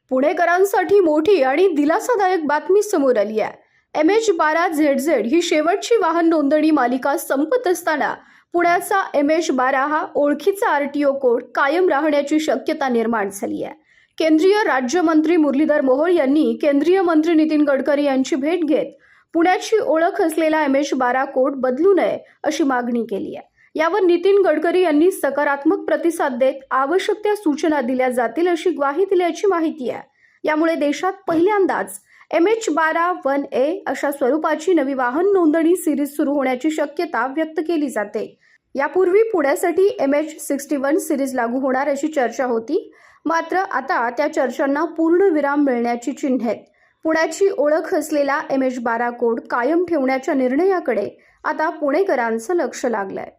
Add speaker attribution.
Speaker 1: पुणेकरांसाठी मोठी आणि दिलासादायक बातमी समोर आली आहे। MH12ZZ ही शेवटची वाहन नोंदणी मालिका संपत असताना पुण्याचा MH12 हा ओळखीचा RTO कोड कायम राहण्याची शक्यता निर्माण झाली आहे। केंद्रीय राज्यमंत्री मुरलीधर मोहोळ यांनी केंद्रीय मंत्री नितीन गडकरी यांची भेट घेत पुण्याची ओळख असलेला MH12 कोड बदलू नये अशी मागणी केली आहे। यावर नितीन गडकरी यांनी सकारात्मक प्रतिसाद देत आवश्यक त्या सूचना दिल्या जातील अशी ग्वाही दिल्याची माहिती आहे। यामुळे देशात पहिल्यांदाच MH12-1A अशा स्वरूपाची नवी वाहन नोंदणी सिरीज सुरू होण्याची शक्यता व्यक्त केली जाते। यापूर्वी पुण्यासाठी MH61 सिरीज लागू होणार अशी चर्चा होती, मात्र आता त्या चर्चांना पूर्णविराम मिळण्याची चिन्हे आहेत। पुण्याची ओळख असलेला MH12 कोड कायम ठेवण्याच्या निर्णयाकडे आता पुणेकरांचं लक्ष लागलंय।